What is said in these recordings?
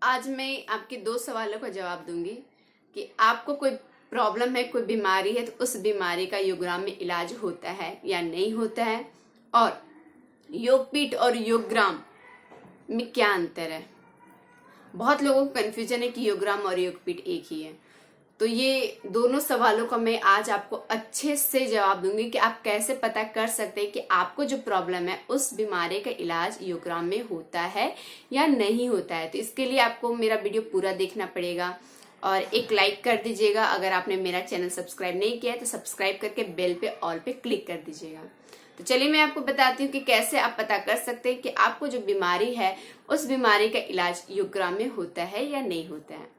आज मैं आपके 2 सवालों का जवाब दूंगी कि आपको कोई प्रॉब्लम है, कोई बीमारी है, तो उस बीमारी का योगग्राम में इलाज होता है या नहीं होता है, और योगपीठ और योगग्राम में क्या अंतर है। बहुत लोगों को कंफ्यूजन है कि योगग्राम और योगपीठ एक ही है। तो ये दोनों सवालों का मैं आज आपको अच्छे से जवाब दूंगी कि आप कैसे पता कर सकते हैं कि आपको जो प्रॉब्लम है उस बीमारी का इलाज योगग्राम में होता है या नहीं होता है। तो इसके लिए आपको मेरा वीडियो पूरा देखना पड़ेगा और एक लाइक कर दीजिएगा। अगर आपने मेरा चैनल सब्सक्राइब नहीं किया है तो सब्सक्राइब करके बेल पे ऑल पे क्लिक कर दीजिएगा। तो चलिए मैं आपको बताती हूँ कि कैसे आप पता कर सकते हैं कि आपको जो बीमारी है उस बीमारी का इलाज योगग्राम में होता है या नहीं होता है।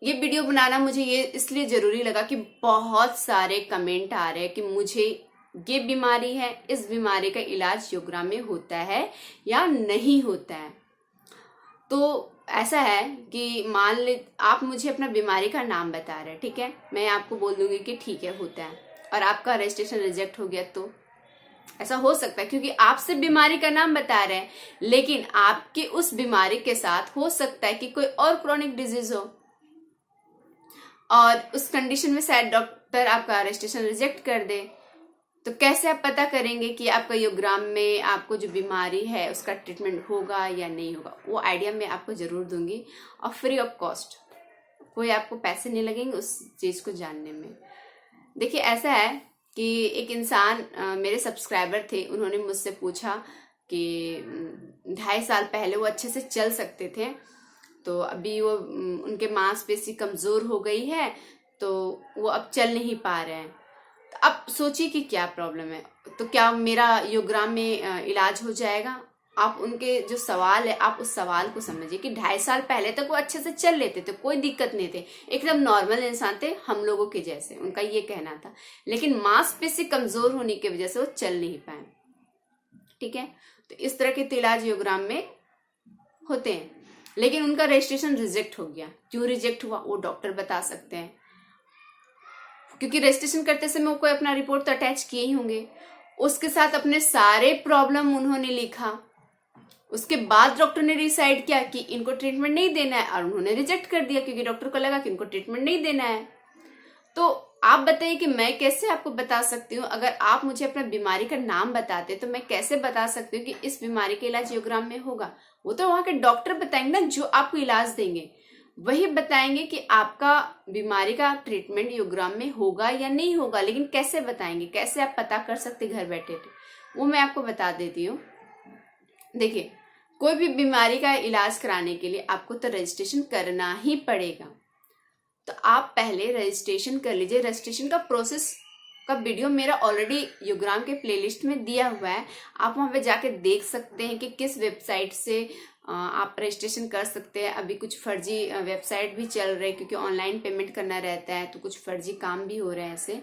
ये वीडियो बनाना मुझे ये इसलिए जरूरी लगा कि बहुत सारे कमेंट आ रहे हैं कि मुझे ये बीमारी है, इस बीमारी का इलाज योगग्राम में होता है या नहीं होता है। तो ऐसा है कि मान ले आप मुझे अपना बीमारी का नाम बता रहे हैं, ठीक है, मैं आपको बोल दूंगी कि ठीक है होता है, और आपका रजिस्ट्रेशन रिजेक्ट हो गया तो ऐसा हो सकता है क्योंकि आप सिर्फ बीमारी का नाम बता रहे हैं, लेकिन आपकी उस बीमारी के साथ हो सकता है कि कोई और क्रॉनिक डिजीज हो और उस कंडीशन में शायद डॉक्टर आपका रजिस्ट्रेशन रिजेक्ट कर दे। तो कैसे आप पता करेंगे कि आपका योगग्राम में आपको जो बीमारी है उसका ट्रीटमेंट होगा या नहीं होगा, वो आइडिया मैं आपको जरूर दूंगी और फ्री ऑफ कॉस्ट। कोई आपको पैसे नहीं लगेंगे उस चीज को जानने में। देखिए ऐसा है कि एक इंसान मेरे सब्सक्राइबर थे, उन्होंने मुझसे पूछा कि 2.5 साल पहले वो अच्छे से चल सकते थे, तो अभी वो उनके मांसपेशी कमजोर हो गई है तो वो अब चल नहीं पा रहे हैं। तो अब सोचिए कि क्या प्रॉब्लम है, तो क्या मेरा योगग्राम में इलाज हो जाएगा। आप उनके जो सवाल है आप उस सवाल को समझिए कि 2.5 साल पहले तक वो अच्छे से चल लेते थे, कोई दिक्कत नहीं थे, एकदम नॉर्मल इंसान थे हम लोगों के जैसे, उनका ये कहना था, लेकिन मांसपेशी कमजोर होने की वजह से वो चल नहीं पाए। ठीक है, तो इस तरह के इलाज योगग्राम में होते हैं, लेकिन उनका रजिस्ट्रेशन रिजेक्ट हो गया। क्यों रिजेक्ट हुआ वो डॉक्टर बता सकते हैं, क्योंकि रजिस्ट्रेशन करते समय वो कोई अपना रिपोर्ट तो अटैच किए ही होंगे, उसके साथ अपने सारे प्रॉब्लम उन्होंने लिखा। उसके बाद डॉक्टर ने डिसाइड किया कि इनको ट्रीटमेंट नहीं देना है और उन्होंने रिजेक्ट कर दिया क्योंकि डॉक्टर को लगा कि इनको ट्रीटमेंट नहीं देना है। तो आप बताइए कि मैं कैसे आपको बता सकती हूँ। अगर आप मुझे अपना बीमारी का नाम बताते तो मैं कैसे बता सकती हूँ कि इस बीमारी का इलाज योगग्राम में होगा। वो तो वहां के डॉक्टर बताएंगे ना, जो आपको इलाज देंगे वही बताएंगे कि आपका बीमारी का ट्रीटमेंट योगग्राम में होगा या नहीं होगा। लेकिन कैसे बताएंगे, कैसे आप पता कर सकते घर बैठे, वो मैं आपको बता देती हूँ। देखिए, कोई भी बीमारी का इलाज कराने के लिए आपको तो रजिस्ट्रेशन करना ही पड़ेगा। तो आप पहले रजिस्ट्रेशन कर लीजिए। रजिस्ट्रेशन का प्रोसेस का वीडियो मेरा ऑलरेडी योगग्राम के प्लेलिस्ट में दिया हुआ है, आप वहां पे जाके देख सकते हैं कि किस वेबसाइट से आप रजिस्ट्रेशन कर सकते हैं। अभी कुछ फर्जी वेबसाइट भी चल रहे हैं क्योंकि ऑनलाइन पेमेंट करना रहता है, तो कुछ फर्जी काम भी हो रहे हैं ऐसे।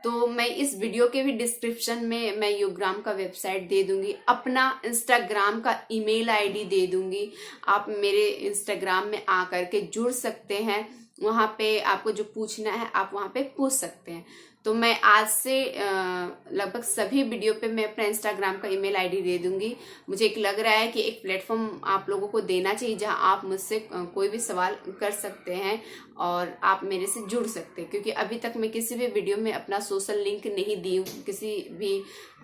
तो मैं इस वीडियो के भी डिस्क्रिप्शन में मैं योगग्राम का वेबसाइट दे दूंगी, अपना इंस्टाग्राम का ईमेल आईडी दे दूंगी। आप मेरे इंस्टाग्राम में आकर के जुड़ सकते हैं, वहां पे आपको जो पूछना है आप वहां पे पूछ सकते हैं। तो मैं आज से लगभग सभी वीडियो पे मैं अपना इंस्टाग्राम का ईमेल आईडी दे दूंगी। मुझे एक लग रहा है कि एक प्लेटफॉर्म आप लोगों को देना चाहिए जहां आप मुझसे कोई भी सवाल कर सकते हैं और आप मेरे से जुड़ सकते हैं, क्योंकि अभी तक मैं किसी भी वीडियो में अपना सोशल लिंक नहीं दी हूँ। किसी भी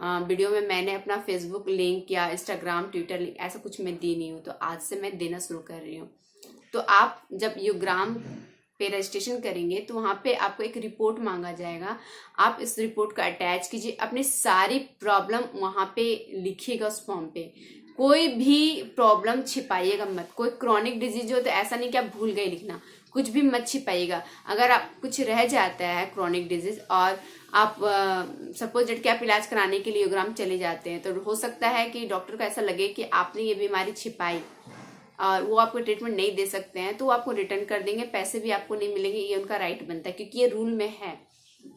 वीडियो में मैंने अपना फेसबुक लिंक या इंस्टाग्राम ट्विटर लिंक ऐसा कुछ मैं दी नहीं हूँ, तो आज से मैं देना शुरू कर रही हूँ। तो आप जब योगग्राम पे रजिस्ट्रेशन करेंगे तो वहां पे आपको एक रिपोर्ट मांगा जाएगा। आप इस रिपोर्ट का अटैच कीजिए, अपनी सारी प्रॉब्लम वहां पे लिखिएगा उस फॉर्म पे। कोई भी प्रॉब्लम छिपाइएगा मत। कोई क्रॉनिक डिजीज हो तो ऐसा नहीं कि आप भूल गए लिखना, कुछ भी मत छिपाइएगा। अगर आप कुछ रह जाता है क्रॉनिक डिजीज और आप सपोज डेट के आप इलाज कराने के लिए योगग्राम चले जाते हैं, तो हो सकता है कि डॉक्टर को ऐसा लगे कि आपने ये बीमारी छिपाई और वो आपको ट्रीटमेंट नहीं दे सकते हैं, तो वो आपको रिटर्न कर देंगे, पैसे भी आपको नहीं मिलेंगे। ये उनका राइट बनता है, क्योंकि ये रूल में है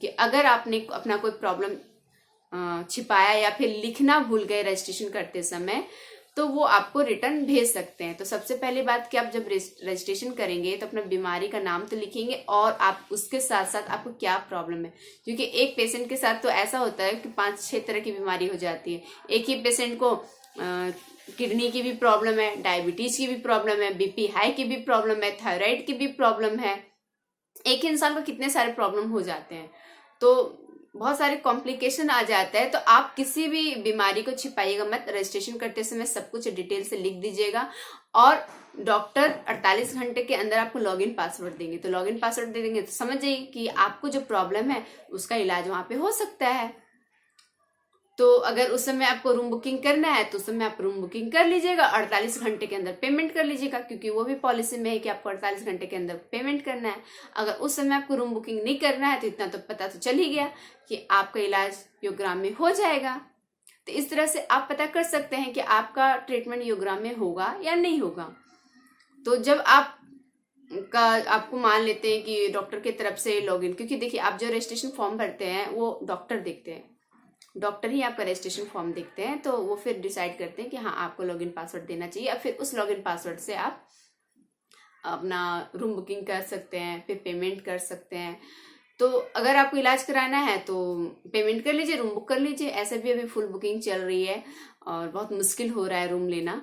कि अगर आपने अपना कोई प्रॉब्लम छिपाया या फिर लिखना भूल गए रजिस्ट्रेशन करते समय, तो वो आपको रिटर्न भेज सकते हैं। तो सबसे पहली बात कि आप जब रजिस्ट्रेशन करेंगे तो अपना बीमारी का नाम तो लिखेंगे और आप उसके साथ साथ आपको क्या प्रॉब्लम है, क्योंकि एक पेशेंट के साथ तो ऐसा होता है कि 5-6 तरह की बीमारी हो जाती है। एक ही पेशेंट को किडनी की भी प्रॉब्लम है, डायबिटीज की भी प्रॉब्लम है, बीपी हाई की भी प्रॉब्लम है, थायराइड की भी प्रॉब्लम है। एक ही इंसान को कितने सारे प्रॉब्लम हो जाते हैं, तो बहुत सारे कॉम्प्लिकेशन आ जाता है। तो आप किसी भी बीमारी को छिपाइएगा मत, रजिस्ट्रेशन करते समय सब कुछ डिटेल से लिख दीजिएगा। और डॉक्टर 48 घंटे के अंदर आपको लॉगिन पासवर्ड देंगे, तो लॉगिन पासवर्ड दे देंगे तो समझ जाइए कि आपको जो प्रॉब्लम है उसका इलाज वहां पे हो सकता है। तो अगर उस समय आपको रूम बुकिंग करना है तो उस समय आप रूम बुकिंग कर लीजिएगा, 48 घंटे के अंदर पेमेंट कर लीजिएगा, क्योंकि वो भी पॉलिसी में है कि आपको 48 घंटे के अंदर पेमेंट करना है। अगर उस समय आपको रूम बुकिंग नहीं करना है तो इतना तो पता तो चल ही गया कि आपका इलाज योगग्राम में हो जाएगा। तो इस तरह से आप पता कर सकते हैं कि आपका ट्रीटमेंट योगग्राम में होगा या नहीं होगा। तो जब आपको मान लेते हैं कि डॉक्टर की तरफ से लॉगिन, क्योंकि देखिए आप जो रजिस्ट्रेशन फॉर्म भरते हैं वो डॉक्टर देखते हैं, डॉक्टर ही आपका रजिस्ट्रेशन फॉर्म देखते हैं, तो वो फिर डिसाइड करते हैं कि हाँ आपको लॉगिन पासवर्ड देना चाहिए। और फिर उस लॉगिन पासवर्ड से आप अपना रूम बुकिंग कर सकते हैं, फिर पेमेंट कर सकते हैं। तो अगर आपको इलाज कराना है तो पेमेंट कर लीजिए, रूम बुक कर लीजिए। ऐसे भी अभी फुल बुकिंग चल रही है और बहुत मुश्किल हो रहा है रूम लेना।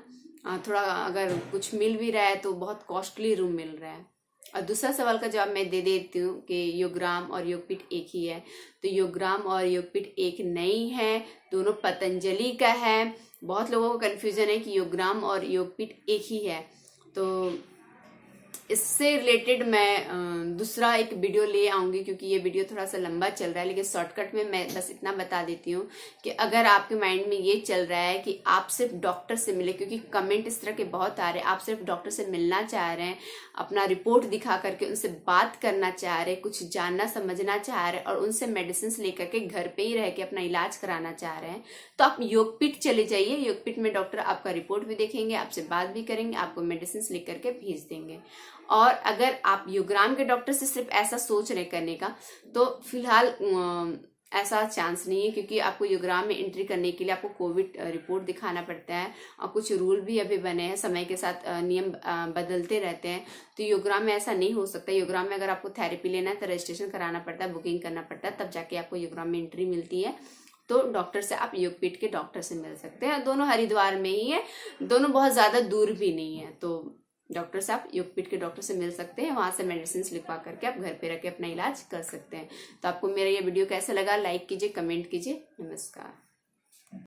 थोड़ा अगर कुछ मिल भी रहा है तो बहुत कॉस्टली रूम मिल रहा है। और दूसरा सवाल का जवाब मैं दे देती हूँ कि योगग्राम और योगपीठ एक ही है। तो योगग्राम और योगपीठ एक नहीं है, दोनों पतंजलि का है। बहुत लोगों को कन्फ्यूजन है कि योगग्राम और योगपीठ एक ही है। तो इससे रिलेटेड मैं दूसरा एक वीडियो ले आऊंगी, क्योंकि ये वीडियो थोड़ा सा लंबा चल रहा है। लेकिन शॉर्टकट में मैं बस इतना बता देती हूँ कि अगर आपके माइंड में ये चल रहा है कि आप सिर्फ डॉक्टर से मिले, क्योंकि कमेंट इस तरह के बहुत आ रहे हैं, आप सिर्फ डॉक्टर से मिलना चाह रहे हैं, अपना रिपोर्ट दिखा करके उनसे बात करना चाह रहे हैं, कुछ जानना समझना चाह रहे हैं और उनसे मेडिसिन लेकर के घर पे ही रह के अपना इलाज कराना चाह रहे हैं, तो आप योगपीठ चले जाइए। योगपीठ में डॉक्टर आपका रिपोर्ट भी देखेंगे, आपसे बात भी करेंगे, आपको मेडिसिन लेकर के भेज देंगे। और अगर आप योगग्राम के डॉक्टर से सिर्फ ऐसा सोच रहे करने का, तो फिलहाल ऐसा चांस नहीं है, क्योंकि आपको योगग्राम में एंट्री करने के लिए आपको कोविड रिपोर्ट दिखाना पड़ता है और कुछ रूल भी अभी बने हैं, समय के साथ नियम बदलते रहते हैं। तो योगग्राम में ऐसा नहीं हो सकता। योगग्राम में अगर आपको थेरेपी लेना है तो रजिस्ट्रेशन कराना पड़ता है, बुकिंग करना पड़ता है, तब जाके आपको योगग्राम में एंट्री मिलती है। तो डॉक्टर से आप योगपीठ के डॉक्टर से मिल सकते हैं। दोनों हरिद्वार में ही है, दोनों बहुत ज्यादा दूर भी नहीं है। तो डॉक्टर से आप योगपीठ के डॉक्टर से मिल सकते हैं, वहां से मेडिसिन लिखवा करके आप घर पे रह के अपना इलाज कर सकते हैं। तो आपको मेरा ये वीडियो कैसा लगा, लाइक कीजिए, कमेंट कीजिए। नमस्कार।